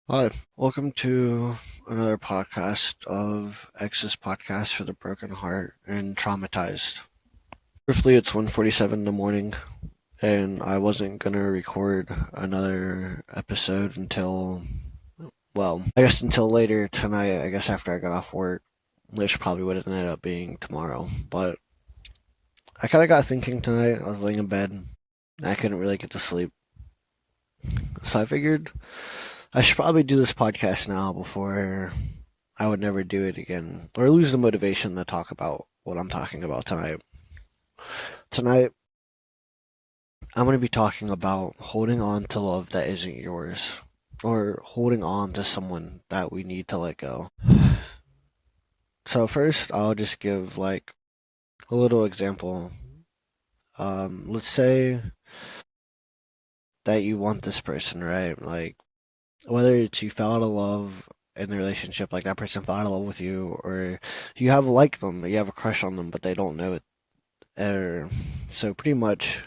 Hi, welcome to another podcast of X's podcast for the broken heart and traumatized. Briefly, it's 1:47 in the morning, and I wasn't gonna record another episode until, well, I guess until later tonight. I guess after I got off work, which probably would have ended up being tomorrow. But I kind of got thinking tonight. I was laying in bed, and I couldn't really get to sleep, so I figured I should probably do this podcast now before I would never do it again or lose the motivation to talk about what I'm talking about tonight. Tonight, I'm going to be talking about holding on to love that isn't yours or holding on to someone that we need to let go. So, first, I'll just give like a little example. Let's say that you want this person, right? Like, whether it's you fell out of love in the relationship, like that person fell out of love with you, or you have liked them, you have a crush on them, but they don't know it. So pretty much,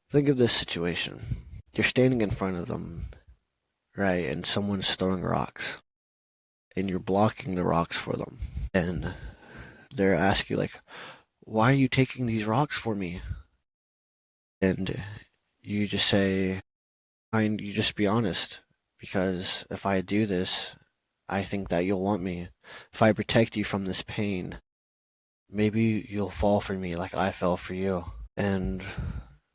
think of this situation. You're standing in front of them, right, and someone's throwing rocks, and you're blocking the rocks for them. And they're asking you, like, why are you taking these rocks for me? And you just say, you just be honest, because if I do this, I think that you'll want me. If I protect you from this pain, maybe you'll fall for me like I fell for you. And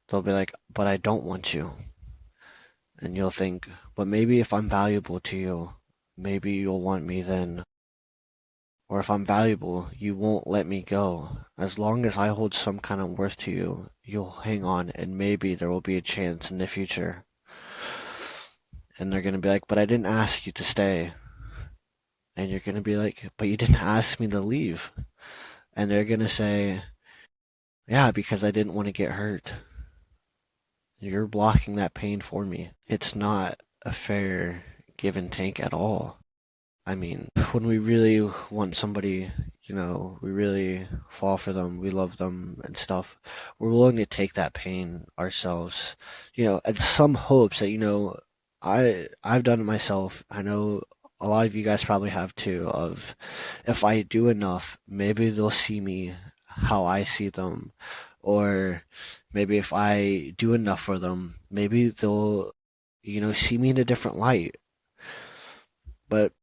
they'll be like, but I don't want you. And you'll think, but maybe if I'm valuable to you, maybe you'll want me then. Or if I'm valuable, you won't let me go. As long as I hold some kind of worth to you, you'll hang on and maybe there will be a chance in the future. And they're going to be like, but I didn't ask you to stay. And you're going to be like, but you didn't ask me to leave. And they're going to say, yeah, because I didn't want to get hurt. You're blocking that pain for me. It's not a fair give and take at all. I mean, when we really want somebody, we really fall for them, we love them and stuff, we're willing to take that pain ourselves, and some hopes that, I've done it myself. I know a lot of you guys probably have too, of if I do enough, maybe they'll see me how I see them, or maybe if I do enough for them, maybe they'll, see me in a different light. But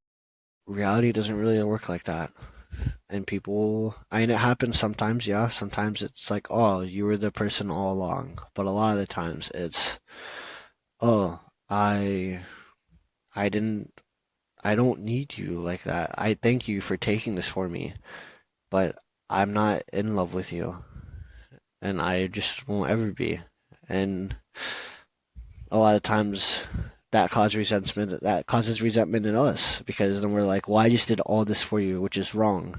reality doesn't really work like that. And people, I mean, it happens sometimes, yeah. Sometimes it's like, oh, you were the person all along. But a lot of the times it's, oh, I, I didn't, I don't need you like that. I thank you for taking this for me, but I'm not in love with you, and I just won't ever be. And a lot of times that causes resentment in us because then we're like, well, I just did all this for you, which is wrong.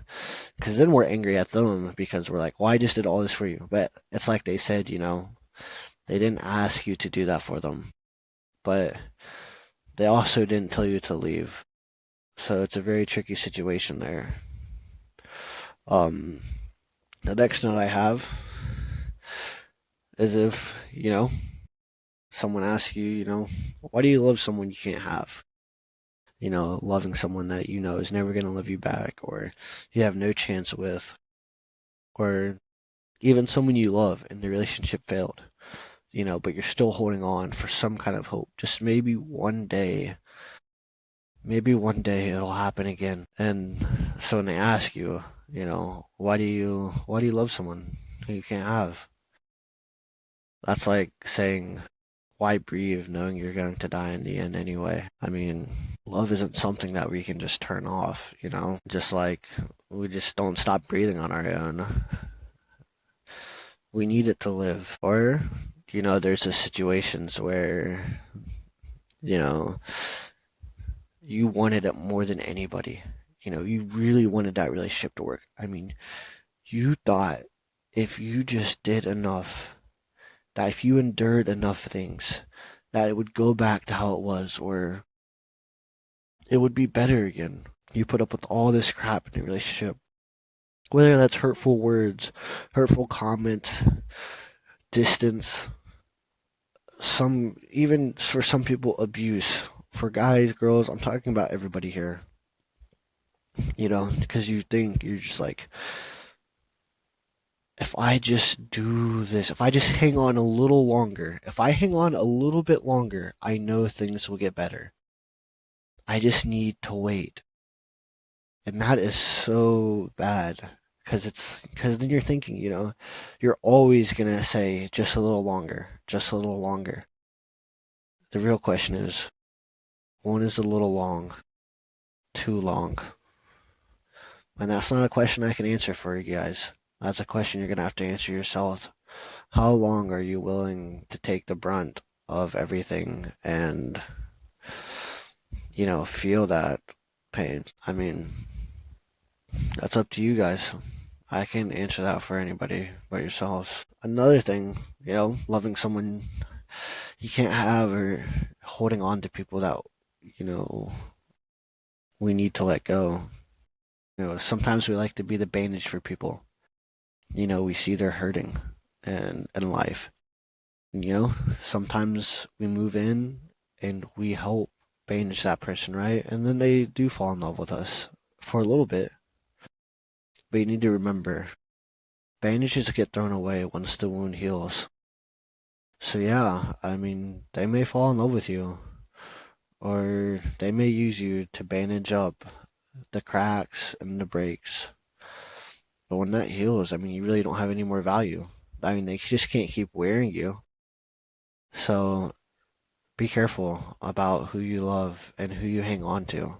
Because then we're angry at them because we're like, well, I just did all this for you. But it's like they said, they didn't ask you to do that for them, but they also didn't tell you to leave. So it's a very tricky situation there. um the next note I have is, if someone asks you, why do you love someone you can't have? Loving someone that is never going to love you back, or you have no chance with, or even someone you love and the relationship failed, but you're still holding on for some kind of hope. Just maybe one day it'll happen again. And so when they ask you, why do you love someone who you can't have? That's like saying, why breathe knowing you're going to die in the end anyway? I mean, love isn't something that we can just turn off, Just like we just don't stop breathing on our own. We need it to live. Or, there's the situations where, you know, you wanted it more than anybody. You really wanted that relationship to work. I mean, you thought if you just did enough, that if you endured enough things, that it would go back to how it was, or it would be better again. You put up with all this crap in a relationship, whether that's hurtful words, hurtful comments, distance, even for some people, abuse For guys, girls, I'm talking about everybody here. Because you think you're just like, if I just do this, if I just hang on a little longer, if I hang on a little bit longer, I know things will get better. I just need to wait. And that is so bad because then you're thinking, you're always going to say just a little longer, just a little longer. The real question is, when is a little long too long? And that's not a question I can answer for you guys. That's a question you're going to have to answer yourself. How long are you willing to take the brunt of everything and, feel that pain? I mean, that's up to you guys. I can't answer that for anybody but yourselves. Another thing, loving someone you can't have or holding on to people that, you know, we need to let go. Sometimes we like to be the bandage for people. We see they're hurting and in life. And, sometimes we move in and we help bandage that person, right? And then they do fall in love with us for a little bit. But you need to remember, bandages get thrown away once the wound heals. So yeah, I mean, they may fall in love with you, or they may use you to bandage up the cracks and the breaks. But when that heals, I mean, you really don't have any more value. I mean, they just can't keep wearing you. So be careful about who you love and who you hang on to,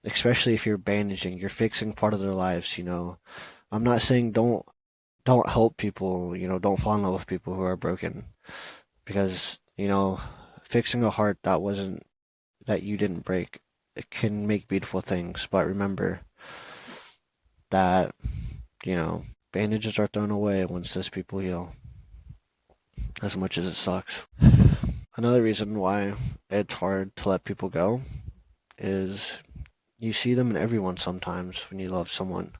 especially if you're bandaging, you're fixing part of their lives. I'm not saying don't help people, don't fall in love with people who are broken because, fixing a heart that you didn't break, it can make beautiful things, but remember that, bandages are thrown away once those people heal, as much as it sucks. Another reason why it's hard to let people go is you see them in everyone sometimes when you love someone.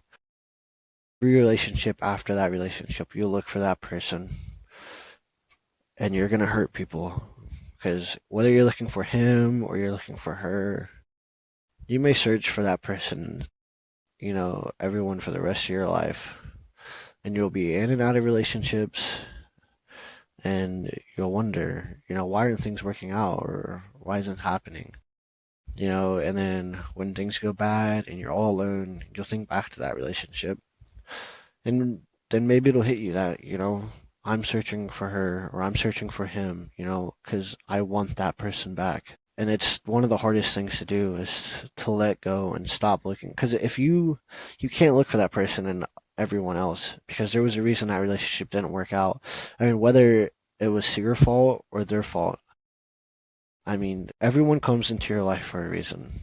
Every relationship after that relationship, you look for that person and you're going to hurt people because whether you're looking for him or you're looking for her, you may search for that person, everyone for the rest of your life. And you'll be in and out of relationships and you'll wonder, why aren't things working out or why isn't it happening? And then when things go bad and you're all alone, you'll think back to that relationship. And then maybe it'll hit you that, I'm searching for her or I'm searching for him, because I want that person back. And it's one of the hardest things to do is to let go and stop looking. Because if you can't look for that person in everyone else because there was a reason that relationship didn't work out. I mean, whether it was your fault or their fault, I mean, everyone comes into your life for a reason.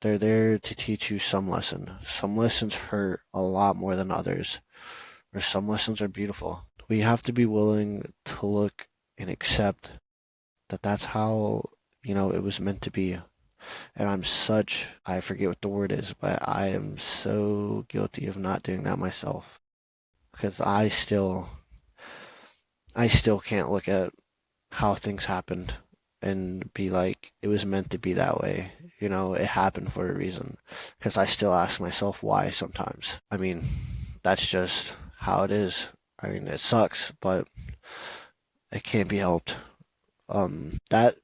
They're there to teach you some lesson. Some lessons hurt a lot more than others, or some lessons are beautiful. We have to be willing to look and accept that that's how, it was meant to be. And I forget what the word is, but I am so guilty of not doing that myself. Because I still can't look at how things happened and be like, it was meant to be that way. It happened for a reason. Because I still ask myself why sometimes. I mean, that's just how it is. I mean, it sucks, but it can't be helped. That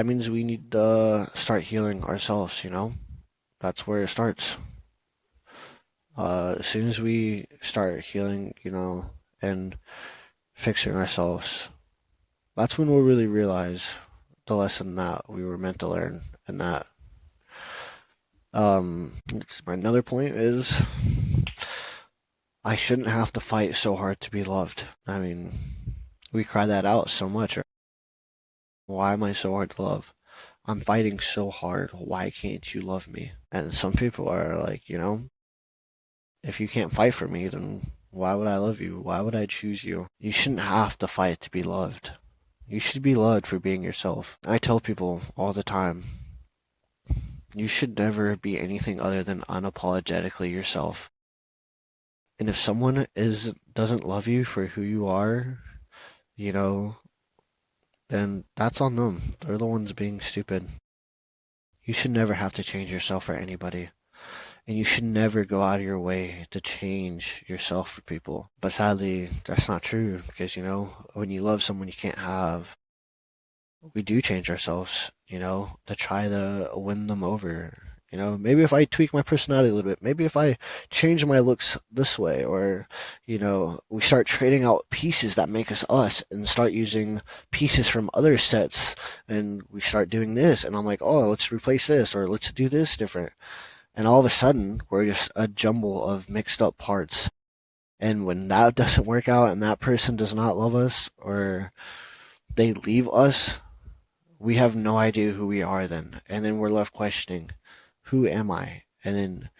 means we need to start healing ourselves. That's where it starts. As soon as we start healing, and fixing ourselves, that's when we'll really realize the lesson that we were meant to learn. And that, another point is I shouldn't have to fight so hard to be loved. I mean, we cry that out so much. Right? Why am I so hard to love? I'm fighting so hard. Why can't you love me? And some people are like, if you can't fight for me, then why would I love you? Why would I choose you? You shouldn't have to fight to be loved. You should be loved for being yourself. I tell people all the time, you should never be anything other than unapologetically yourself. And if someone doesn't love you for who you are, you know, then that's on them. They're the ones being stupid. You should never have to change yourself for anybody. And you should never go out of your way to change yourself for people. But sadly, that's not true because, when you love someone you can't have, we do change ourselves, to try to win them over. Maybe if I tweak my personality a little bit, maybe if I change my looks this way, or, we start trading out pieces that make us and start using pieces from other sets, and we start doing this, and I'm like, oh, let's replace this, or let's do this different. And all of a sudden, we're just a jumble of mixed up parts. And when that doesn't work out and that person does not love us, or they leave us, we have no idea who we are then. And then we're left questioning, who am I? And then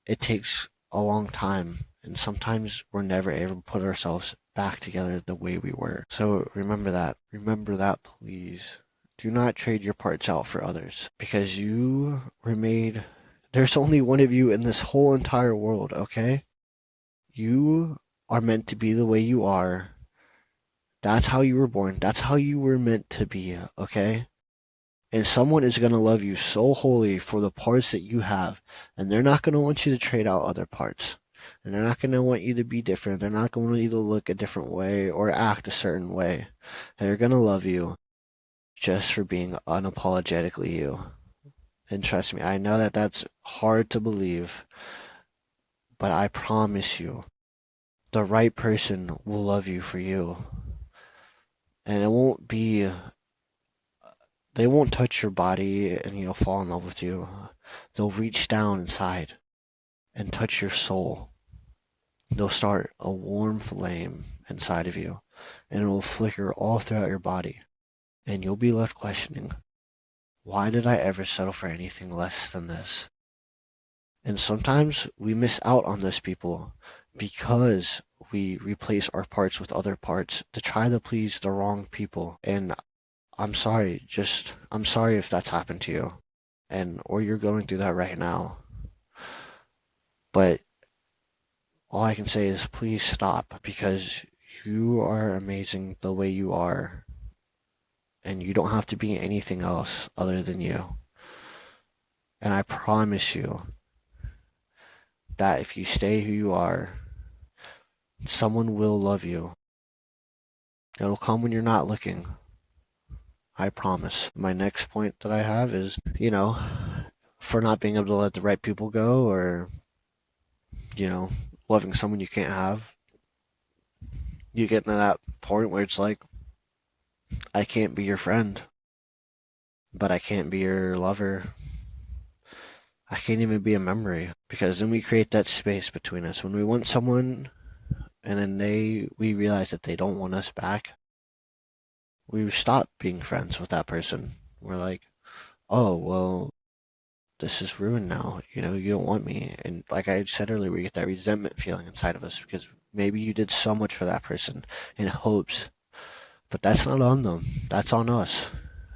it takes a long time. And sometimes we're never able to put ourselves back together the way we were. So remember that. Remember that, please. Do not trade your parts out for others because you were made. There's only one of you in this whole entire world, okay? You are meant to be the way you are. That's how you were born. That's how you were meant to be, okay? And someone is going to love you so wholly for the parts that you have, and they're not going to want you to trade out other parts. And they're not going to want you to be different. They're not going to want you to look a different way or act a certain way. And they're going to love you just for being unapologetically you. And trust me, I know that that's hard to believe, but I promise you, the right person will love you for you. And it won't be, they won't touch your body and, fall in love with you. They'll reach down inside and touch your soul. They'll start a warm flame inside of you, and it will flicker all throughout your body. And you'll be left questioning, why did I ever settle for anything less than this? And sometimes we miss out on those people because we replace our parts with other parts to try to please the wrong people. And I'm sorry, I'm sorry if that's happened to you or you're going through that right now. But all I can say is please stop because you are amazing the way you are. And you don't have to be anything else other than you. And I promise you that if you stay who you are, someone will love you. It'll come when you're not looking. I promise. My next point that I have is, for not being able to let the right people go or, loving someone you can't have, you get to that point where it's like, I can't be your friend, but I can't be your lover. I can't even be a memory because then we create that space between us. When we want someone and then we realize that they don't want us back, we stop being friends with that person. We're like, oh, well, this is ruined now. You don't want me. And like I said earlier, we get that resentment feeling inside of us because maybe you did so much for that person in hopes, but that's not on them. That's on us.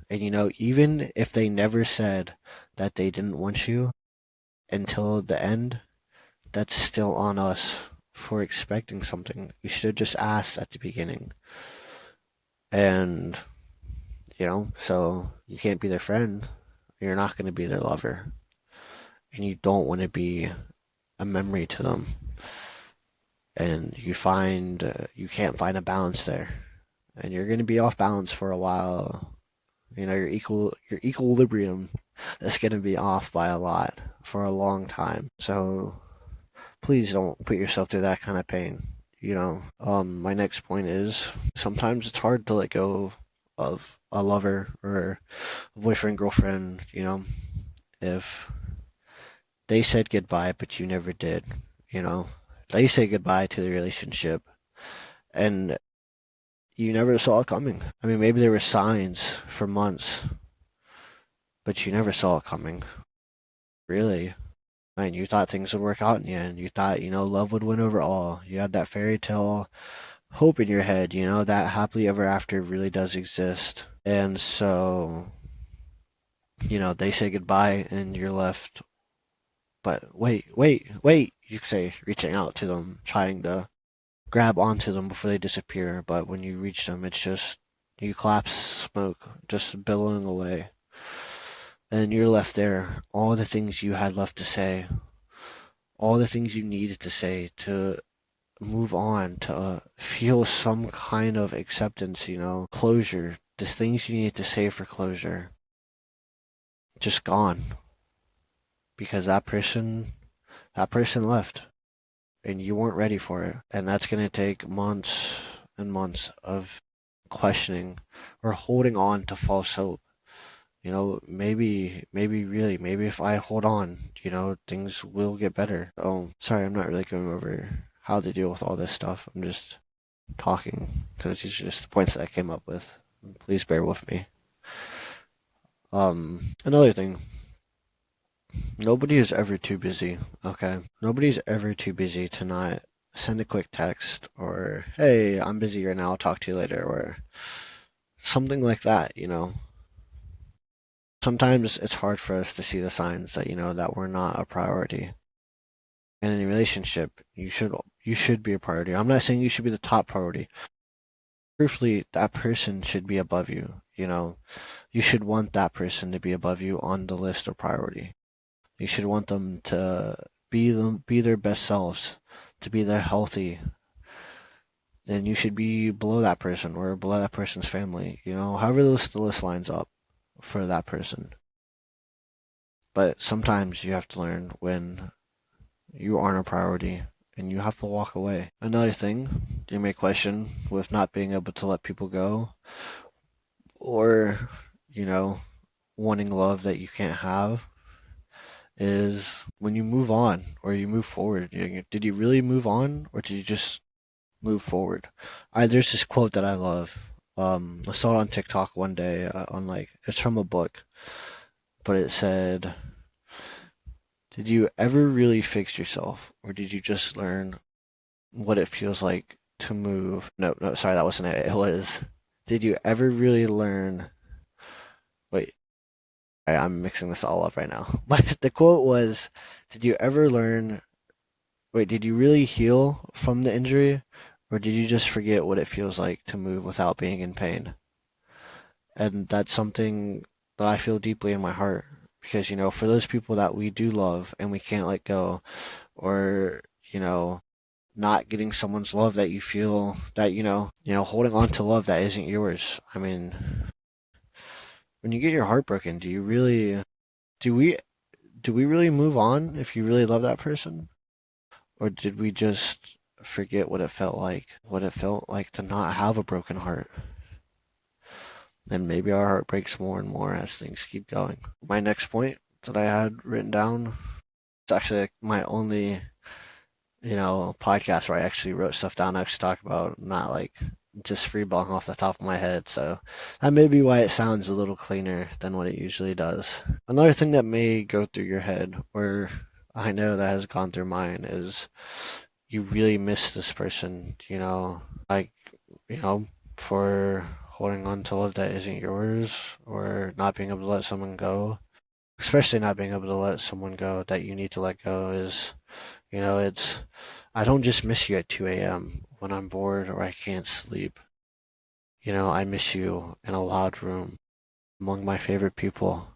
And even if they never said that they didn't want you until the end, that's still on us for expecting something. We should have just asked at the beginning. And, so you can't be their friend. You're not going to be their lover. And you don't want to be a memory to them. And you can't find a balance there. And you're going to be off balance for a while. Your equilibrium is going to be off by a lot for a long time. So please don't put yourself through that kind of pain. My next point is sometimes it's hard to let go of a lover or a boyfriend, girlfriend, if they said goodbye, but you never did, they say goodbye to the relationship and you never saw it coming. I mean, maybe there were signs for months, but you never saw it coming. Really. I mean, you thought things would work out in the end. You thought, love would win over all. You had that fairy tale hope in your head, that happily ever after really does exist. And so, they say goodbye and you're left. But wait, you say, reaching out to them, trying to grab onto them before they disappear. But when you reach them, it's just, you collapse smoke, just billowing away. and you're left there, all the things you had left to say, all the things you needed to say to move on, to feel some kind of acceptance, closure, the things you needed to say for closure, just gone because that person left and you weren't ready for it. And that's going to take months and months of questioning or holding on to false hope. Maybe if I hold on, things will get better. Oh, sorry, I'm not really going over how to deal with all this stuff. I'm just talking because these are just the points that I came up with. Please bear with me. Another thing, nobody is ever too busy, okay? Nobody's ever too busy to not send a quick text or, hey, I'm busy right now, I'll talk to you later, or something like that. Sometimes it's hard for us to see the signs that, that we're not a priority. And in a relationship, you should be a priority. I'm not saying you should be the top priority. Truthfully, that person should be above you. You should want that person to be above you on the list of priority. You should want them to be their best selves, to be their healthy, and you should be below that person or below that person's family. However the list lines up for that person. But sometimes you have to learn when you aren't a priority and you have to walk away. Another thing you may question with not being able to let people go or, you know, wanting love that you can't have is when you move on or you move forward. Did you really move on or did you just move forward? There's this quote that I love. I saw it on TikTok one day it's from a book, but it said, did you ever really fix yourself or did you just learn what it feels like to move? No, no, sorry, that wasn't it. It was, did you ever really learn? Wait, I'm mixing this all up right now. But the quote was, did you ever learn? Wait, did you really heal from the injury, or did you just forget what it feels like to move without being in pain? And that's something that I feel deeply in my heart because, for those people that we do love and we can't let go, or, not getting someone's love that you feel that, holding on to love that isn't yours. I mean, when you get your heart broken, do we, do we really move on if you really love that person? Or did we just forget what it felt like to not have a broken heart? And maybe our heart breaks more and more as things keep going. My next point that I had written down, it's actually like my only, podcast where I actually wrote stuff down I actually talk about, not like just freeballing off the top of my head. So that may be why it sounds a little cleaner than what it usually does. Another thing that may go through your head, or I know that has gone through mine, is you really miss this person, like, you know, for holding on to love that isn't yours or not being able to let someone go, especially not being able to let someone go that you need to let go is, it's, I don't just miss you at 2 a.m. when I'm bored or I can't sleep. I miss you in a loud room among my favorite people.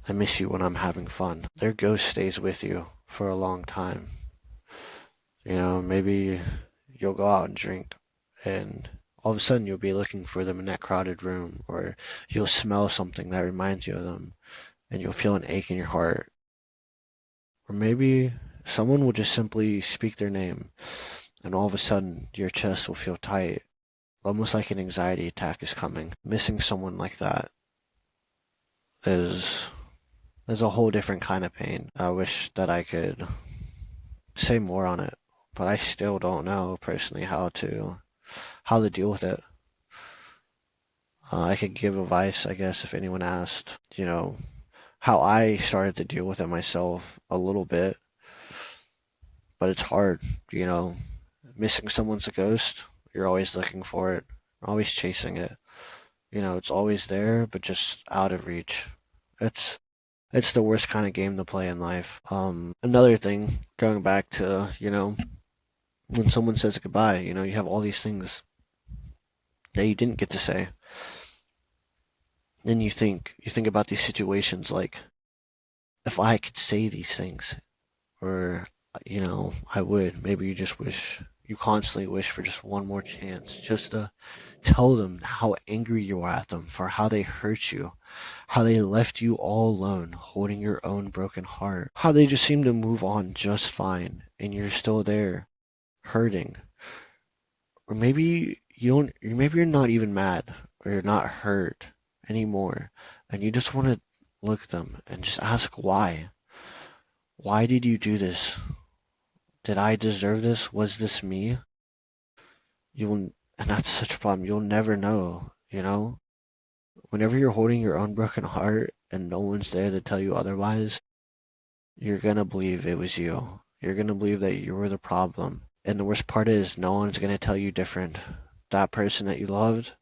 I miss you when I'm having fun. Their ghost stays with you for a long time. Maybe you'll go out and drink and all of a sudden you'll be looking for them in that crowded room, or you'll smell something that reminds you of them and you'll feel an ache in your heart. Or maybe someone will just simply speak their name and all of a sudden your chest will feel tight, almost like an anxiety attack is coming. Missing someone like that is a whole different kind of pain. I wish that I could say more on it, but I still don't know personally how to deal with it. I could give advice, I guess, if anyone asked, how I started to deal with it myself a little bit, but it's hard, you know, missing someone's a ghost. You're always looking for it, always chasing it. It's always there, but just out of reach. It's it's the worst kind of game to play in life. Another thing, going back to, when someone says goodbye, you have all these things that you didn't get to say. then you think about these situations like, if I could say these things, or, I would. Maybe you constantly wish for just one more chance, just to tell them how angry you are at them for how they hurt you, how they left you all alone, holding your own broken heart, how they just seem to move on just fine, and you're still there, hurting. Or maybe you don't, maybe you're not even mad, or you're not hurt anymore, and you just want to look at them and just ask why. Why did you do this? Did I deserve this? Was this me? You'll, and that's such a problem. You'll never know, you know? Whenever you're holding your own broken heart and no one's there to tell you otherwise, you're gonna believe it was you. You're gonna believe that you were the problem. And the worst part is, no one's gonna tell you different. That person that you loved,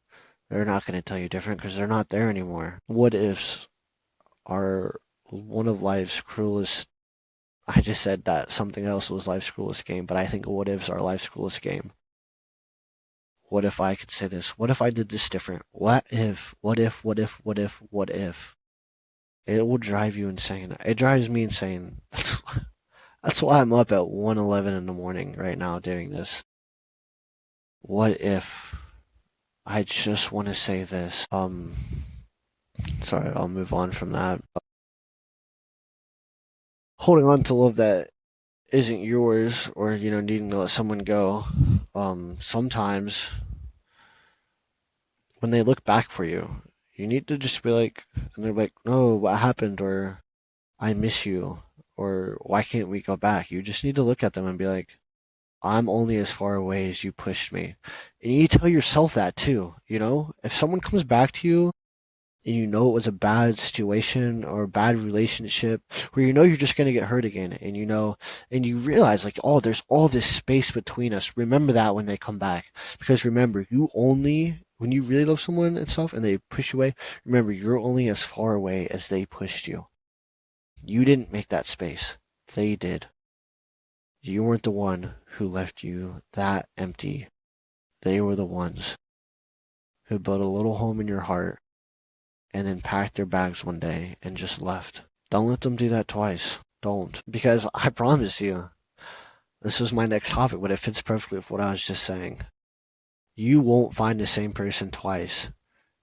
they're not gonna tell you different because they're not there anymore. What ifs are one of life's cruelest. I just said that something else was life's cruelest game, but I think what ifs are life's cruelest game. What if I could say this? What if I did this different? What if? What if? What if? What if? What if? It will drive you insane. It drives me insane. That's why I'm up at 1:11 in the morning right now doing this. What if I just want to say this? Sorry, I'll move on from that. Holding on to love that isn't yours, or needing to let someone go. Sometimes when they look back for you, you need to just be like, and they're like, no, what happened? Or I miss you, or why can't we go back? You just need to look at them and be like, I'm only as far away as you pushed me. And you tell yourself that too, If someone comes back to you and you know it was a bad situation or a bad relationship, where you're just going to get hurt again, and and you realize like, oh, there's all this space between us. Remember that when they come back, because remember, when you really love someone and stuff and they push you away, remember, you're only as far away as they pushed you. You didn't make that space. They did. You weren't the one who left you that empty. They were the ones who built a little home in your heart and then packed their bags one day and just left. Don't let them do that twice. Don't. Because I promise you, this is my next topic, but it fits perfectly with what I was just saying. You won't find the same person twice,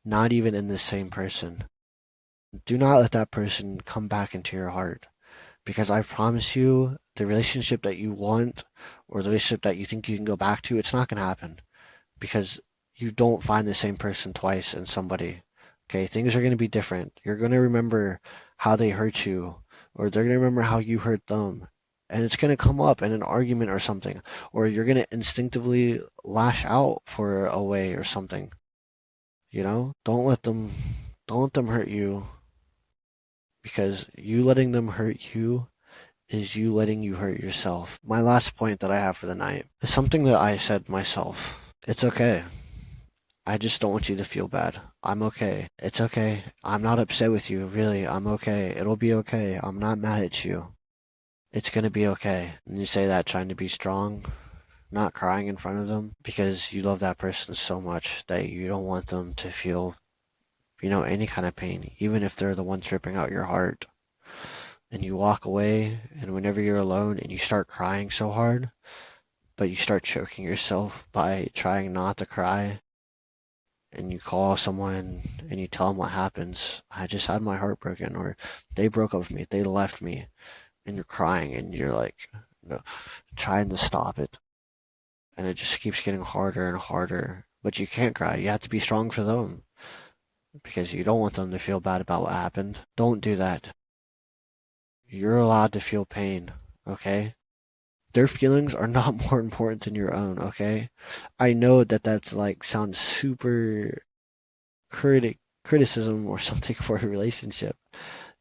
not even in the same person. Do not let that person come back into your heart. Because I promise you, the relationship that you want, or the relationship that you think you can go back to, it's not going to happen. Because you don't find the same person twice in somebody. Okay, things are going to be different. You're going to remember how they hurt you, or they're going to remember how you hurt them. And it's going to come up in an argument or something, or you're going to instinctively lash out for a way or something. Don't let them hurt you, because you letting them hurt you is you letting you hurt yourself. My last point that I have for the night is something that I said myself. It's okay. I just don't want you to feel bad. I'm okay. It's okay. I'm not upset with you, really. I'm okay. It'll be okay. I'm not mad at you. It's gonna be okay. And you say that trying to be strong, not crying in front of them, because you love that person so much that you don't want them to feel, any kind of pain, even if they're the ones ripping out your heart. And you walk away, and whenever you're alone and you start crying so hard, but you start choking yourself by trying not to cry, and you call someone and you tell them what happens. I just had my heart broken, or they broke up with me, they left me, and you're crying and you're like, no, trying to stop it. And it just keeps getting harder and harder. But you can't cry. You have to be strong for them, because you don't want them to feel bad about what happened. Don't do that. You're allowed to feel pain, okay? Their feelings are not more important than your own, okay? I know that that's like sounds super criticism or something for a relationship,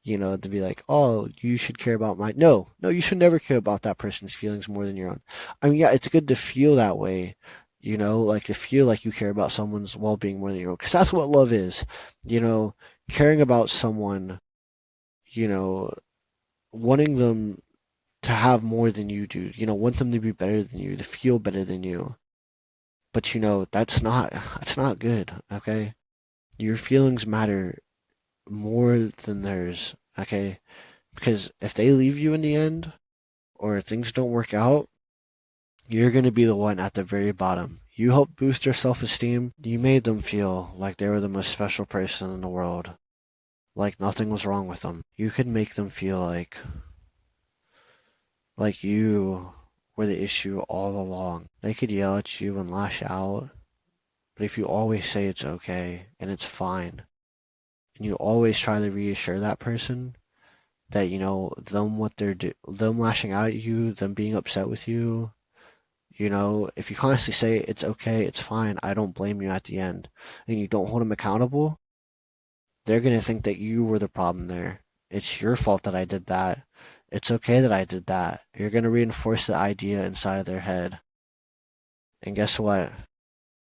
to be like, oh, you should care about my. No, no, you should never care about that person's feelings more than your own. I mean, yeah, it's good to feel that way, like to feel like you care about someone's well-being more than your own, because that's what love is, caring about someone, you know, wanting them to have more than you do, want them to be better than you, to feel better than you. But that's not good, okay? Your feelings matter more than theirs, okay? Because if they leave you in the end, or things don't work out, you're going to be the one at the very bottom. You helped boost their self-esteem. You made them feel like they were the most special person in the world, like nothing was wrong with them. You could make them feel like you were the issue all along. They could yell at you and lash out, but if you always say it's okay and it's fine, and you always try to reassure that person that them lashing out at you, them being upset with you, if you constantly say it's okay, it's fine, I don't blame you at the end, and you don't hold them accountable, they're gonna think that you were the problem there. It's your fault that I did that. It's okay that I did that. You're gonna reinforce the idea inside of their head. And guess what?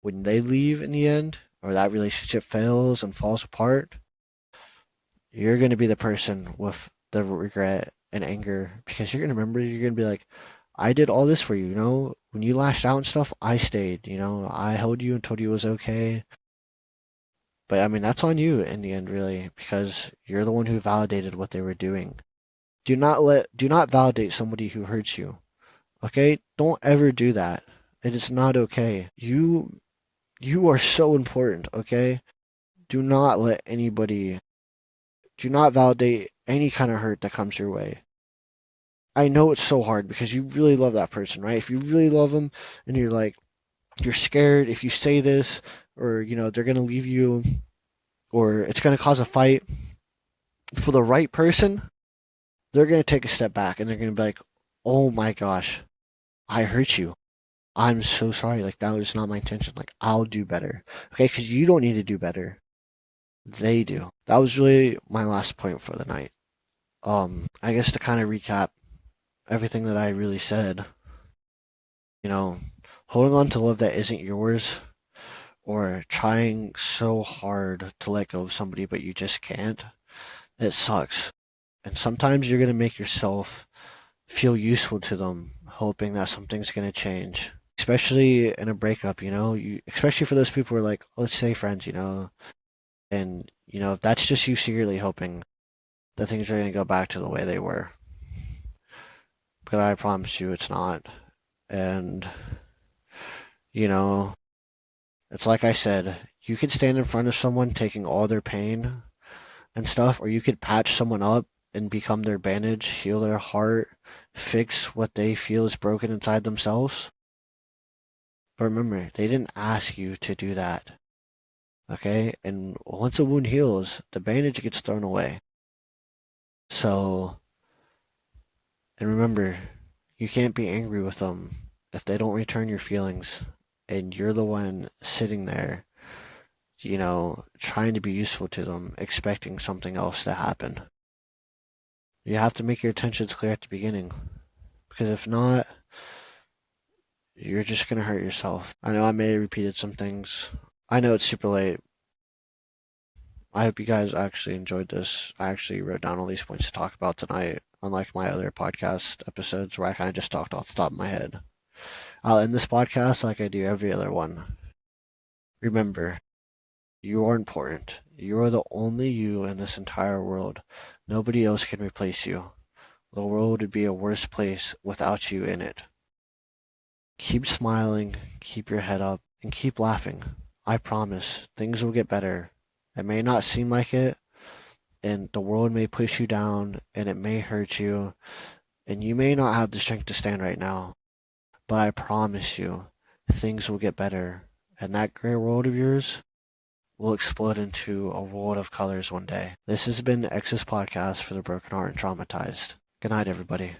When they leave in the end, or that relationship fails and falls apart, you're gonna be the person with the regret and anger because you're gonna remember, you're gonna be like, I did all this for you, when you lashed out and stuff, I stayed, I held you and told you it was okay. But I mean, that's on you in the end, really, because you're the one who validated what they were doing. Do not validate somebody who hurts you. Okay? Don't ever do that. It is not okay. You are so important, okay? Do not let anybody do not validate any kind of hurt that comes your way. I know it's so hard because you really love that person, right? If you really love them and you're scared if you say this or they're going to leave you or it's going to cause a fight for the right person, they're going to take a step back and they're going to be like, "Oh my gosh, I hurt you. I'm so sorry. Like that was not my intention. Like I'll do better." Okay, cuz you don't need to do better. They do. That was really my last point for the night. I guess to kind of recap everything that I really said, you know, holding on to love that isn't yours or trying so hard to let go of somebody but you just can't, it sucks. And sometimes you're going to make yourself feel useful to them, hoping that something's going to change. Especially in a breakup, especially for those people who are like, let's say friends, and, if that's just you secretly hoping that things are going to go back to the way they were. But I promise you it's not. And, you know, it's like I said, you could stand in front of someone taking all their pain and stuff, or you could patch someone up and become their bandage, heal their heart, fix what they feel is broken inside themselves. But remember, they didn't ask you to do that. Okay? And once a wound heals, the bandage gets thrown away. So, and remember, you can't be angry with them if they don't return your feelings and you're the one sitting there, trying to be useful to them, expecting something else to happen. You have to make your intentions clear at the beginning. Because if not, you're just going to hurt yourself. I know I may have repeated some things. I know it's super late. I hope you guys actually enjoyed this. I actually wrote down all these points to talk about tonight, unlike my other podcast episodes where I kind of just talked off the top of my head. I'll end this podcast like I do every other one. Remember, you are important. You are the only you in this entire world. Nobody else can replace you. The world would be a worse place without you in it. Keep smiling, keep your head up, and keep laughing. I promise, things will get better. It may not seem like it, and the world may push you down, and it may hurt you, and you may not have the strength to stand right now. But I promise you, things will get better, and that gray world of yours will explode into a world of colors one day. This has been X's podcast for the broken heart and traumatized. Good night, everybody.